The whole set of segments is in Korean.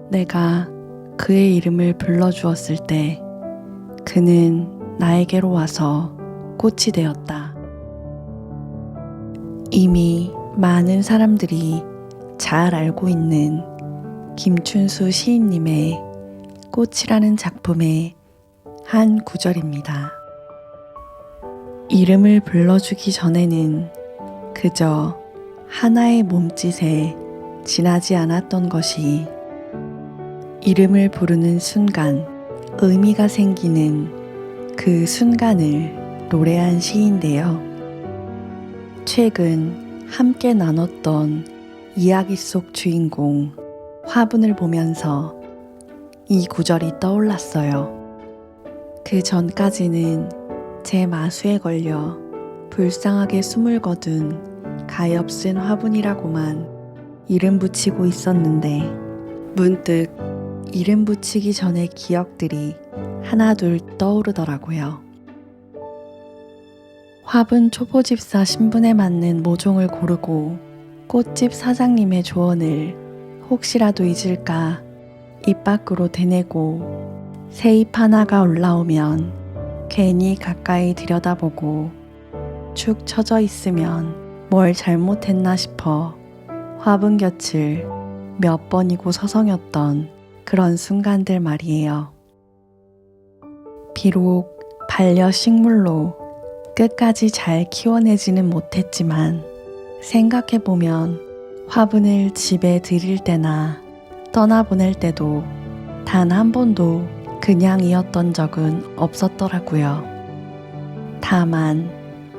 내가 그의 이름을 불러주었을 때 그는 나에게로 와서 꽃이 되었다. 이미 많은 사람들이 잘 알고 있는 김춘수 시인님의 꽃이라는 작품의 한 구절입니다. 이름을 불러주기 전에는 그저 하나의 몸짓에 지나지 않았던 것이 이름을 부르는 순간 의미가 생기는 그 순간을 노래한 시인데요. 최근 함께 나눴던 이야기 속 주인공 화분을 보면서 이 구절이 떠올랐어요. 그 전까지는 제 마수에 걸려 불쌍하게 숨을 거둔 가엾은 화분이라고만 이름 붙이고 있었는데 문득 이름 붙이기 전의 기억들이 하나둘 떠오르더라고요. 화분 초보집사 신분에 맞는 모종을 고르고 꽃집 사장님의 조언을 혹시라도 잊을까 입 밖으로 대내고 새잎 하나가 올라오면 괜히 가까이 들여다보고 축 처져 있으면 뭘 잘못했나 싶어 화분 곁을 몇 번이고 서성였던 그런 순간들 말이에요. 비록 반려식물로 끝까지 잘 키워내지는 못했지만 생각해보면 화분을 집에 들일 때나 떠나보낼 때도 단 한 번도 그냥이었던 적은 없었더라고요. 다만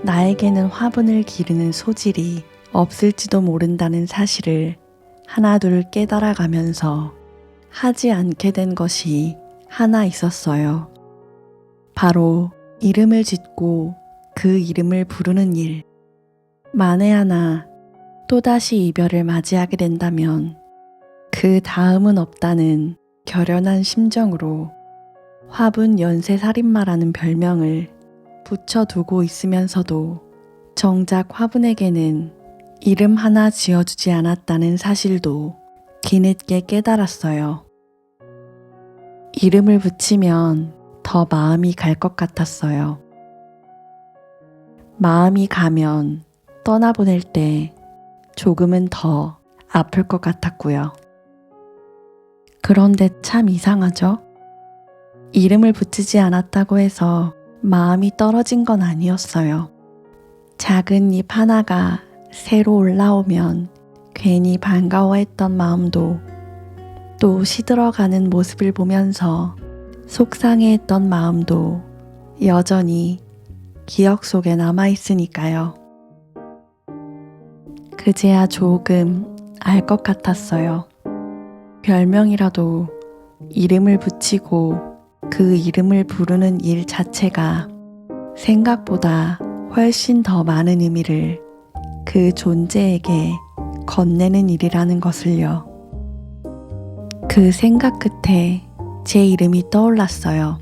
나에게는 화분을 기르는 소질이 없을지도 모른다는 사실을 하나둘 깨달아가면서 하지 않게 된 것이 하나 있었어요. 바로 이름을 짓고 그 이름을 부르는 일. 만에 하나 또다시 이별을 맞이하게 된다면 그 다음은 없다는 결연한 심정으로 화분 연쇄살인마라는 별명을 붙여두고 있으면서도 정작 화분에게는 이름 하나 지어주지 않았다는 사실도 뒤늦게 깨달았어요. 이름을 붙이면 더 마음이 갈 것 같았어요. 마음이 가면 떠나보낼 때 조금은 더 아플 것 같았고요. 그런데 참 이상하죠? 이름을 붙이지 않았다고 해서 마음이 떨어진 건 아니었어요. 작은 잎 하나가 새로 올라오면 괜히 반가워했던 마음도 또 시들어가는 모습을 보면서 속상해했던 마음도 여전히 기억 속에 남아있으니까요. 그제야 조금 알 것 같았어요. 별명이라도 이름을 붙이고 그 이름을 부르는 일 자체가 생각보다 훨씬 더 많은 의미를 그 존재에게 건네는 일이라는 것을요. 그 생각 끝에 제 이름이 떠올랐어요.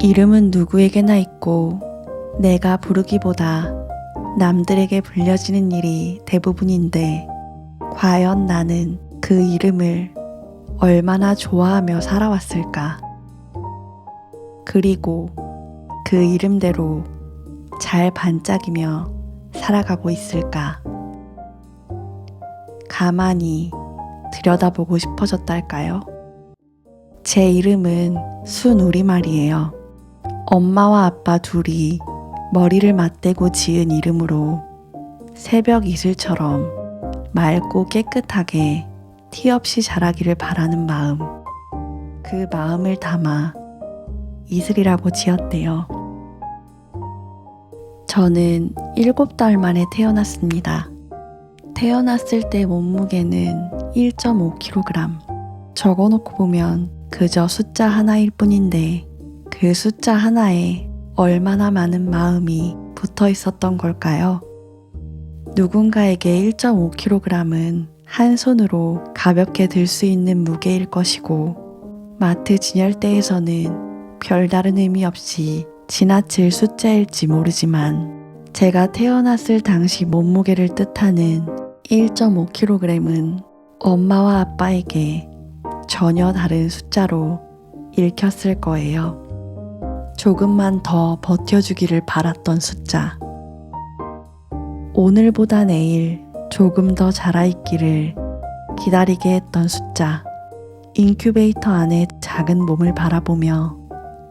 이름은 누구에게나 있고 내가 부르기보다 남들에게 불려지는 일이 대부분인데 과연 나는 그 이름을 얼마나 좋아하며 살아왔을까? 그리고 그 이름대로 잘 반짝이며 살아가고 있을까? 가만히 들여다보고 싶어졌달까요? 제 이름은 순우리말이에요. 엄마와 아빠 둘이 머리를 맞대고 지은 이름으로 새벽 이슬처럼 맑고 깨끗하게 티 없이 자라기를 바라는 마음. 그 마음을 담아 이슬이라고 지었대요. 저는 7달 만에 태어났습니다. 태어났을 때 몸무게는 1.5kg. 적어놓고 보면 그저 숫자 하나일 뿐인데 그 숫자 하나에 얼마나 많은 마음이 붙어 있었던 걸까요? 누군가에게 1.5kg은 한 손으로 가볍게 들 수 있는 무게일 것이고 마트 진열대에서는 별다른 의미 없이 지나칠 숫자일지 모르지만 제가 태어났을 당시 몸무게를 뜻하는 1.5kg은 엄마와 아빠에게 전혀 다른 숫자로 읽혔을 거예요. 조금만 더 버텨주기를 바랐던 숫자. 오늘보다 내일 조금 더 자라있기를 기다리게 했던 숫자. 인큐베이터 안에 작은 몸을 바라보며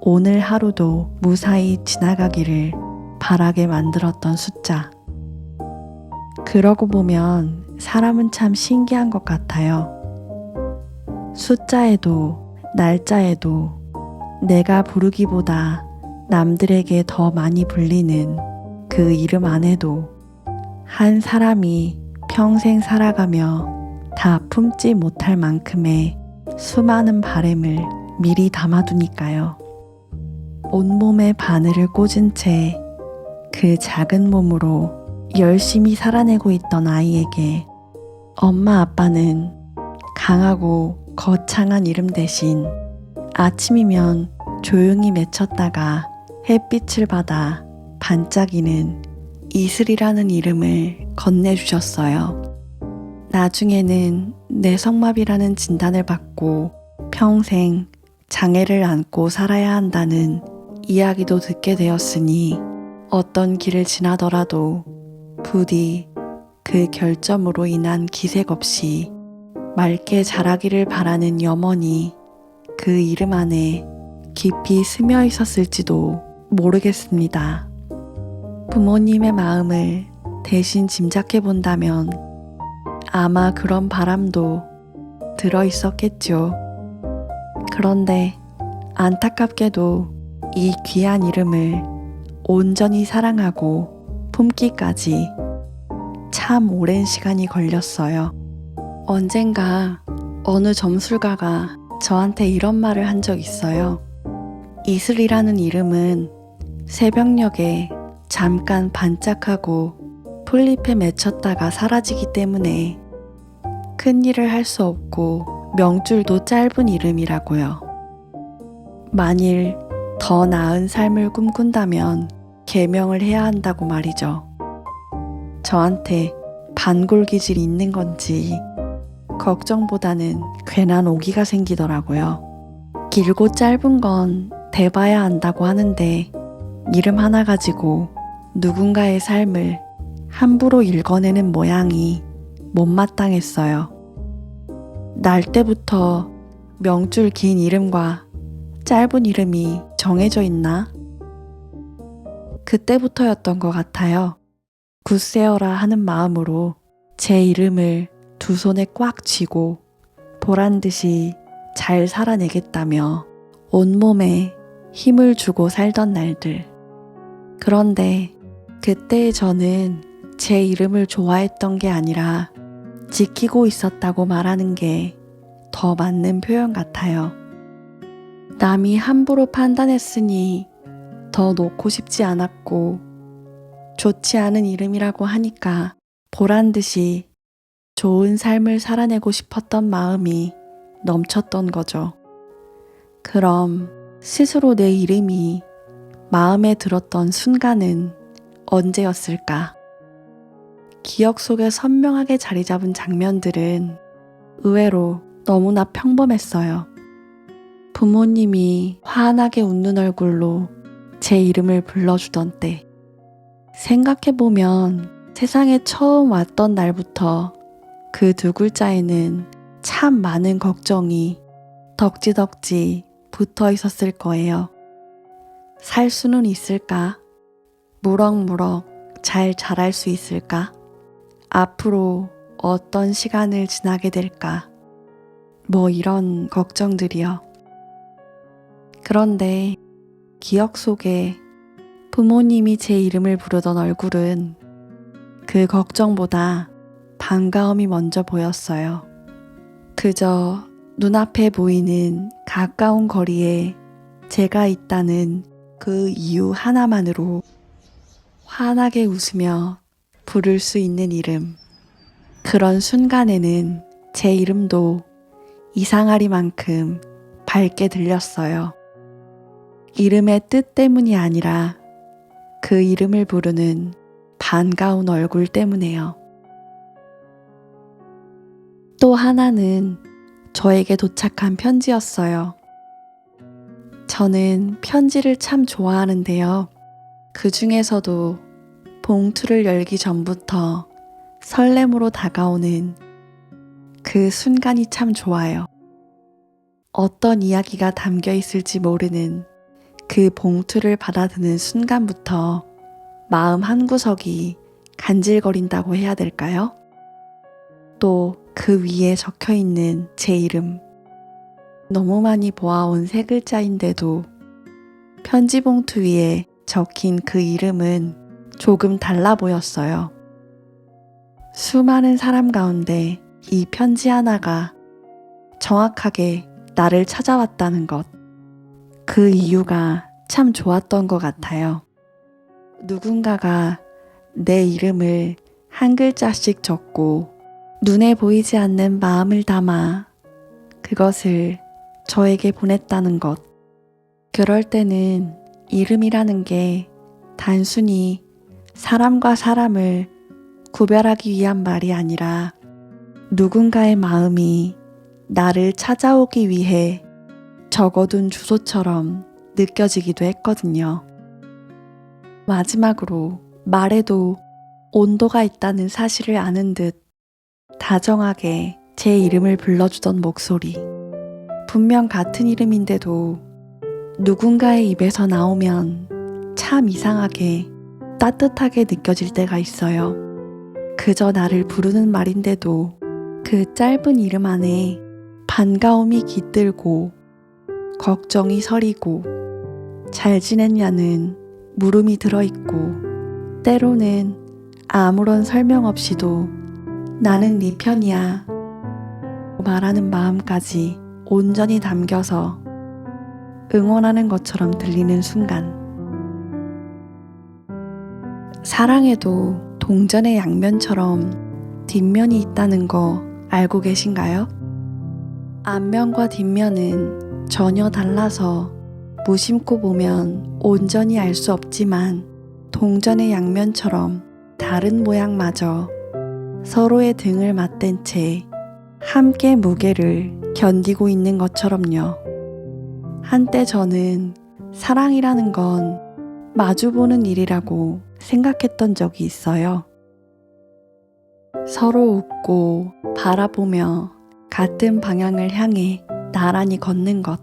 오늘 하루도 무사히 지나가기를 바라게 만들었던 숫자. 그러고 보면 사람은 참 신기한 것 같아요. 숫자에도 날짜에도 내가 부르기보다 남들에게 더 많이 불리는 그 이름 안에도 한 사람이 평생 살아가며 다 품지 못할 만큼의 수많은 바램을 미리 담아두니까요. 온몸에 바늘을 꽂은 채 그 작은 몸으로 열심히 살아내고 있던 아이에게 엄마 아빠는 강하고 거창한 이름 대신 아침이면 조용히 맺혔다가 햇빛을 받아 반짝이는 이슬이라는 이름을 건네주셨어요. 나중에는 뇌성마비라는 진단을 받고 평생 장애를 안고 살아야 한다는 이야기도 듣게 되었으니 어떤 길을 지나더라도 부디 그 결점으로 인한 기색 없이 맑게 자라기를 바라는 염원이 그 이름 안에 깊이 스며 있었을지도 모르겠습니다. 부모님의 마음을 대신 짐작해 본다면 아마 그런 바람도 들어 있었겠죠. 그런데 안타깝게도 이 귀한 이름을 온전히 사랑하고 품기까지 참 오랜 시간이 걸렸어요. 언젠가 어느 점술가가 저한테 이런 말을 한 적 있어요. 이슬이라는 이름은 새벽녘에 잠깐 반짝하고 풀잎에 맺혔다가 사라지기 때문에 큰 일을 할 수 없고 명줄도 짧은 이름이라고요. 만일 더 나은 삶을 꿈꾼다면 개명을 해야 한다고 말이죠. 저한테 반골기질이 있는 건지 걱정보다는 괜한 오기가 생기더라고요. 길고 짧은 건 대봐야 안다고 하는데 이름 하나 가지고 누군가의 삶을 함부로 읽어내는 모양이 못마땅했어요. 날 때부터 명줄 긴 이름과 짧은 이름이 정해져 있나? 그때부터였던 것 같아요. 굿세어라 하는 마음으로 제 이름을 두 손에 꽉 쥐고 보란듯이 잘 살아내겠다며 온몸에 힘을 주고 살던 날들. 그런데 그때의 저는 제 이름을 좋아했던 게 아니라 지키고 있었다고 말하는 게 더 맞는 표현 같아요. 남이 함부로 판단했으니 더 놓고 싶지 않았고 좋지 않은 이름이라고 하니까 보란듯이 좋은 삶을 살아내고 싶었던 마음이 넘쳤던 거죠. 그럼 스스로 내 이름이 마음에 들었던 순간은 언제였을까? 기억 속에 선명하게 자리 잡은 장면들은 의외로 너무나 평범했어요. 부모님이 환하게 웃는 얼굴로 제 이름을 불러주던 때, 생각해보면 세상에 처음 왔던 날부터 그 두 글자에는 참 많은 걱정이 덕지덕지 붙어 있었을 거예요. 살 수는 있을까? 무럭무럭 잘 자랄 수 있을까? 앞으로 어떤 시간을 지나게 될까? 뭐 이런 걱정들이요. 그런데 기억 속에 부모님이 제 이름을 부르던 얼굴은 그 걱정보다 반가움이 먼저 보였어요. 그저 눈앞에 보이는 가까운 거리에 제가 있다는 그 이유 하나만으로 환하게 웃으며 부를 수 있는 이름. 그런 순간에는 제 이름도 이상하리만큼 밝게 들렸어요. 이름의 뜻 때문이 아니라 그 이름을 부르는 반가운 얼굴 때문에요. 또 하나는 저에게 도착한 편지였어요. 저는 편지를 참 좋아하는데요. 그 중에서도 봉투를 열기 전부터 설렘으로 다가오는 그 순간이 참 좋아요. 어떤 이야기가 담겨 있을지 모르는 그 봉투를 받아드는 순간부터 마음 한구석이 간질거린다고 해야 될까요? 또 그 위에 적혀 있는 제 이름. 너무 많이 보아온 세 글자인데도 편지 봉투 위에 적힌 그 이름은 조금 달라 보였어요. 수많은 사람 가운데 이 편지 하나가 정확하게 나를 찾아왔다는 것. 그 이유가 참 좋았던 것 같아요. 누군가가 내 이름을 한 글자씩 적고 눈에 보이지 않는 마음을 담아 그것을 저에게 보냈다는 것. 그럴 때는 이름이라는 게 단순히 사람과 사람을 구별하기 위한 말이 아니라 누군가의 마음이 나를 찾아오기 위해 적어둔 주소처럼 느껴지기도 했거든요. 마지막으로 말에도 온도가 있다는 사실을 아는 듯 다정하게 제 이름을 불러주던 목소리. 분명 같은 이름인데도 누군가의 입에서 나오면 참 이상하게 따뜻하게 느껴질 때가 있어요. 그저 나를 부르는 말인데도 그 짧은 이름 안에 반가움이 깃들고 걱정이 서리고 잘 지냈냐는 물음이 들어있고 때로는 아무런 설명 없이도 나는 네 편이야 말하는 마음까지 온전히 담겨서 응원하는 것처럼 들리는 순간. 사랑에도 동전의 양면처럼 뒷면이 있다는 거 알고 계신가요? 앞면과 뒷면은 전혀 달라서 무심코 보면 온전히 알 수 없지만 동전의 양면처럼 다른 모양마저 서로의 등을 맞댄 채 함께 무게를 견디고 있는 것처럼요. 한때 저는 사랑이라는 건 마주보는 일이라고 생각했던 적이 있어요. 서로 웃고 바라보며 같은 방향을 향해 나란히 걷는 것.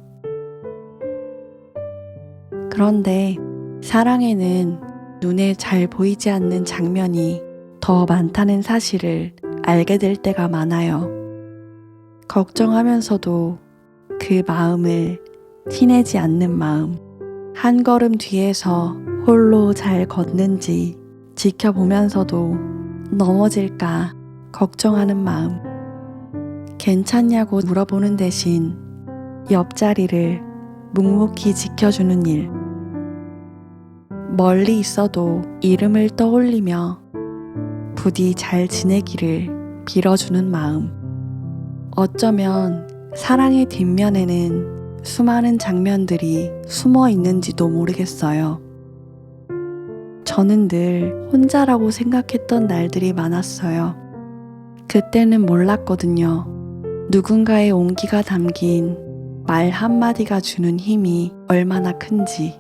그런데 사랑에는 눈에 잘 보이지 않는 장면이 더 많다는 사실을 알게 될 때가 많아요. 걱정하면서도 그 마음을 티내지 않는 마음. 한 걸음 뒤에서 홀로 잘 걷는지 지켜보면서도 넘어질까 걱정하는 마음. 괜찮냐고 물어보는 대신 옆자리를 묵묵히 지켜주는 일. 멀리 있어도 이름을 떠올리며 부디 잘 지내기를 빌어주는 마음. 어쩌면 사랑의 뒷면에는 수많은 장면들이 숨어 있는지도 모르겠어요. 저는 늘 혼자라고 생각했던 날들이 많았어요. 그때는 몰랐거든요. 누군가의 온기가 담긴 말 한마디가 주는 힘이 얼마나 큰지.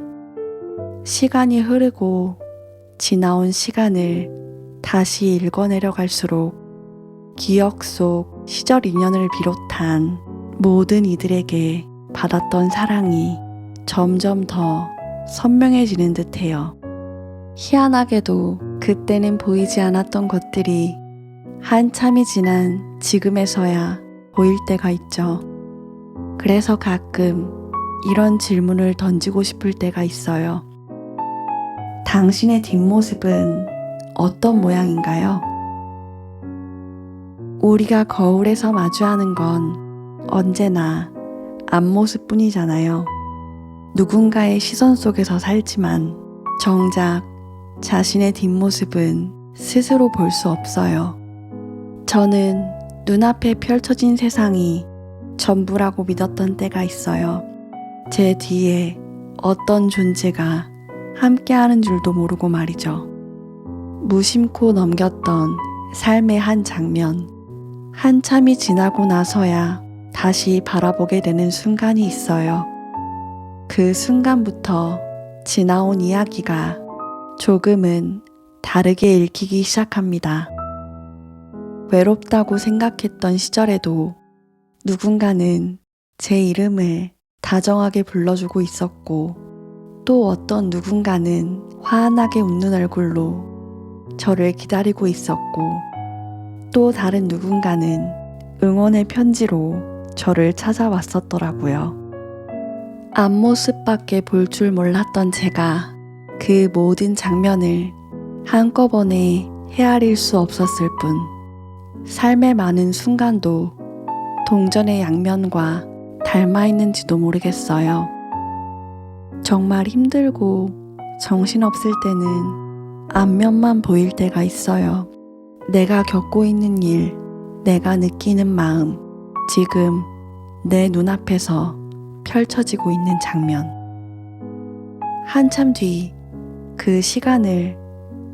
시간이 흐르고 지나온 시간을 다시 읽어내려 갈수록 기억 속 시절 인연을 비롯한 모든 이들에게 받았던 사랑이 점점 더 선명해지는 듯해요. 희한하게도 그때는 보이지 않았던 것들이 한참이 지난 지금에서야 보일 때가 있죠. 그래서 가끔 이런 질문을 던지고 싶을 때가 있어요. 당신의 뒷모습은 어떤 모양인가요? 우리가 거울에서 마주하는 건 언제나 앞모습뿐이잖아요. 누군가의 시선 속에서 살지만 정작 자신의 뒷모습은 스스로 볼 수 없어요. 저는 눈앞에 펼쳐진 세상이 전부라고 믿었던 때가 있어요. 제 뒤에 어떤 존재가 함께하는 줄도 모르고 말이죠. 무심코 넘겼던 삶의 한 장면, 한참이 지나고 나서야 다시 바라보게 되는 순간이 있어요. 그 순간부터 지나온 이야기가 조금은 다르게 읽히기 시작합니다. 외롭다고 생각했던 시절에도 누군가는 제 이름을 다정하게 불러주고 있었고, 또 어떤 누군가는 환하게 웃는 얼굴로 저를 기다리고 있었고, 또 다른 누군가는 응원의 편지로 저를 찾아왔었더라고요. 앞모습밖에 볼 줄 몰랐던 제가 그 모든 장면을 한꺼번에 헤아릴 수 없었을 뿐, 삶의 많은 순간도 동전의 양면과 닮아 있는지도 모르겠어요. 정말 힘들고 정신없을 때는 앞면만 보일 때가 있어요. 내가 겪고 있는 일, 내가 느끼는 마음, 지금 내 눈앞에서 펼쳐지고 있는 장면. 한참 뒤 그 시간을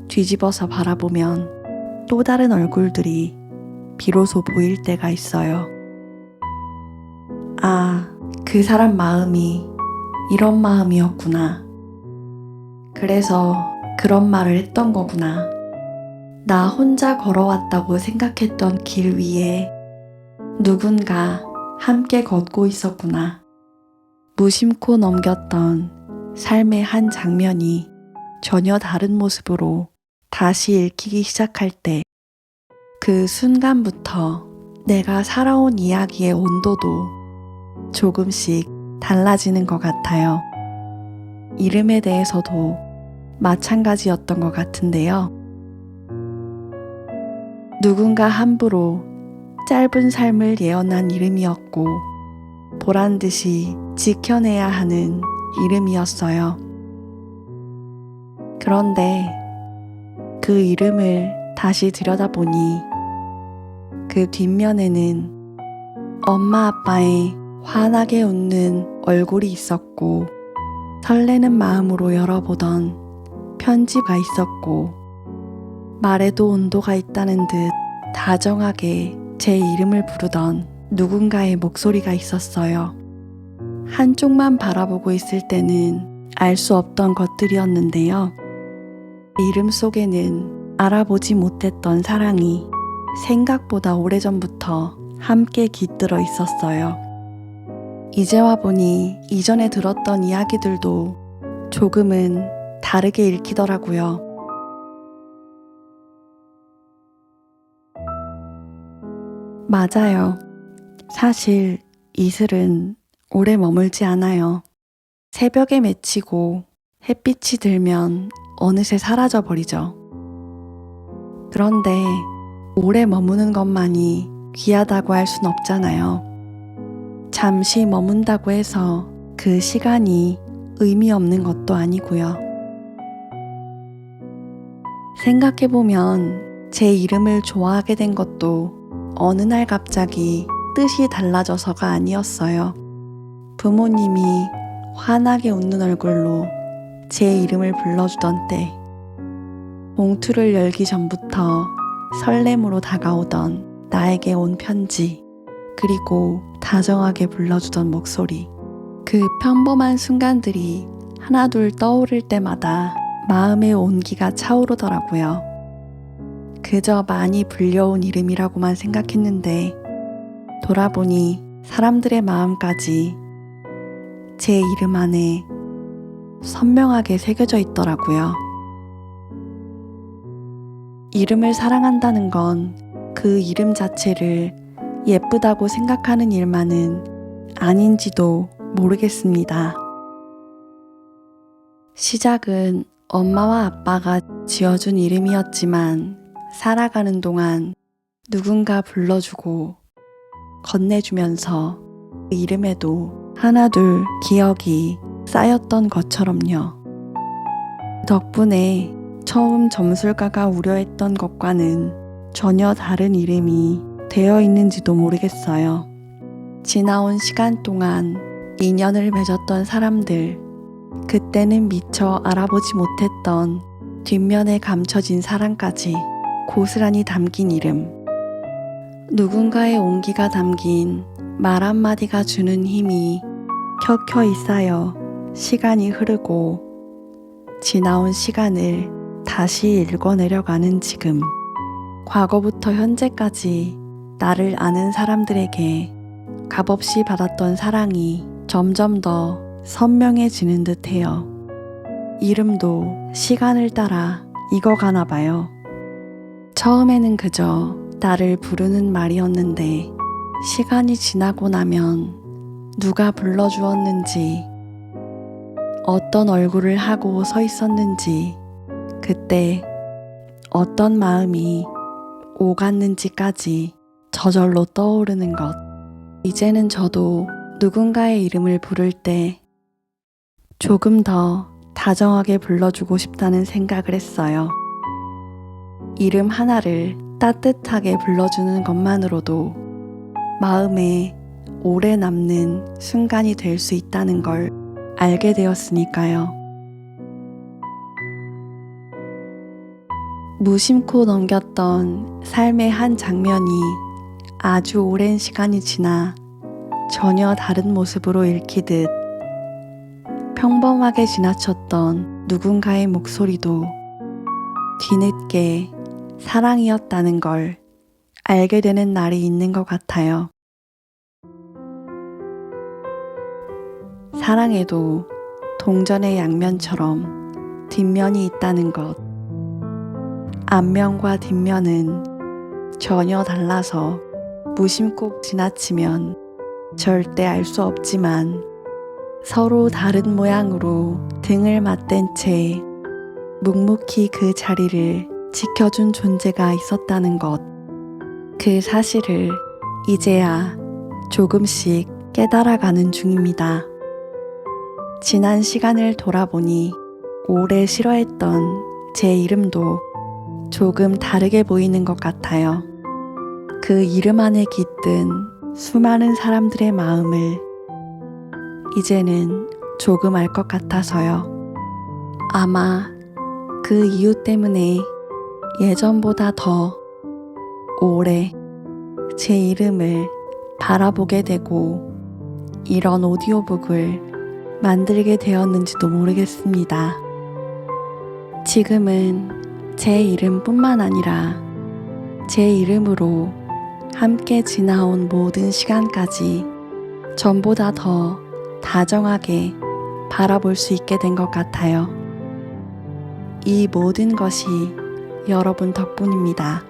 뒤집어서 바라보면 또 다른 얼굴들이 비로소 보일 때가 있어요. 아, 그 사람 마음이 이런 마음이었구나. 그래서 그런 말을 했던 거구나. 나 혼자 걸어왔다고 생각했던 길 위에 누군가 함께 걷고 있었구나. 무심코 넘겼던 삶의 한 장면이 전혀 다른 모습으로 다시 읽히기 시작할 때, 그 순간부터 내가 살아온 이야기의 온도도 조금씩 달라지는 것 같아요. 이름에 대해서도 마찬가지였던 것 같은데요. 누군가 함부로 짧은 삶을 예언한 이름이었고, 보란 듯이 지켜내야 하는 이름이었어요. 그런데 그 이름을 다시 들여다보니 그 뒷면에는 엄마 아빠의 환하게 웃는 얼굴이 있었고, 설레는 마음으로 열어보던 편지가 있었고, 말에도 온도가 있다는 듯 다정하게 제 이름을 부르던 누군가의 목소리가 있었어요. 한쪽만 바라보고 있을 때는 알 수 없던 것들이었는데요. 이름 속에는 알아보지 못했던 사랑이 생각보다 오래전부터 함께 깃들어 있었어요. 이제 와 보니 이전에 들었던 이야기들도 조금은 다르게 읽히더라고요. 맞아요. 사실 이슬은 오래 머물지 않아요. 새벽에 맺히고 햇빛이 들면 어느새 사라져 버리죠. 그런데 오래 머무는 것만이 귀하다고 할 순 없잖아요. 잠시 머문다고 해서 그 시간이 의미 없는 것도 아니고요. 생각해보면 제 이름을 좋아하게 된 것도 어느 날 갑자기 뜻이 달라져서가 아니었어요. 부모님이 환하게 웃는 얼굴로 제 이름을 불러주던 때, 봉투를 열기 전부터 설렘으로 다가오던 나에게 온 편지, 그리고 다정하게 불러주던 목소리, 그 평범한 순간들이 하나둘 떠오를 때마다 마음의 온기가 차오르더라고요. 그저 많이 불려온 이름이라고만 생각했는데, 돌아보니 사람들의 마음까지 제 이름 안에 선명하게 새겨져 있더라고요. 이름을 사랑한다는 건 그 이름 자체를 예쁘다고 생각하는 일만은 아닌지도 모르겠습니다. 시작은 엄마와 아빠가 지어준 이름이었지만, 살아가는 동안 누군가 불러주고 건네주면서 그 이름에도 하나둘 기억이 쌓였던 것처럼요. 덕분에 처음 점술가가 우려했던 것과는 전혀 다른 이름이 되어 있는지도 모르겠어요. 지나온 시간 동안 인연을 맺었던 사람들, 그때는 미처 알아보지 못했던 뒷면에 감춰진 사랑까지 고스란히 담긴 이름, 누군가의 온기가 담긴 말 한마디가 주는 힘이 켜켜이 쌓여 시간이 흐르고 지나온 시간을 다시 읽어내려가는 지금, 과거부터 현재까지 나를 아는 사람들에게 값없이 받았던 사랑이 점점 더 선명해지는 듯해요. 이름도 시간을 따라 익어가나 봐요. 처음에는 그저 나를 부르는 말이었는데 시간이 지나고 나면 누가 불러주었는지, 어떤 얼굴을 하고 서 있었는지, 그때 어떤 마음이 오갔는지까지 저절로 떠오르는 것. 이제는 저도 누군가의 이름을 부를 때 조금 더 다정하게 불러주고 싶다는 생각을 했어요. 이름 하나를 따뜻하게 불러주는 것만으로도 마음에 오래 남는 순간이 될 수 있다는 걸 알게 되었으니까요. 무심코 넘겼던 삶의 한 장면이 아주 오랜 시간이 지나 전혀 다른 모습으로 읽히듯, 평범하게 지나쳤던 누군가의 목소리도 뒤늦게 사랑이었다는 걸 알게 되는 날이 있는 것 같아요. 사랑에도 동전의 양면처럼 뒷면이 있다는 것. 앞면과 뒷면은 전혀 달라서 무심코 지나치면 절대 알 수 없지만, 서로 다른 모양으로 등을 맞댄 채 묵묵히 그 자리를 지켜준 존재가 있었다는 것. 그 사실을 이제야 조금씩 깨달아가는 중입니다. 지난 시간을 돌아보니 오래 싫어했던 제 이름도 조금 다르게 보이는 것 같아요. 그 이름 안에 깃든 수많은 사람들의 마음을 이제는 조금 알 것 같아서요. 아마 그 이유 때문에 예전보다 더 오래 제 이름을 바라보게 되고 이런 오디오북을 만들게 되었는지도 모르겠습니다. 지금은 제 이름뿐만 아니라 제 이름으로 함께 지나온 모든 시간까지 전보다 더 다정하게 바라볼 수 있게 된 것 같아요. 이 모든 것이 여러분 덕분입니다.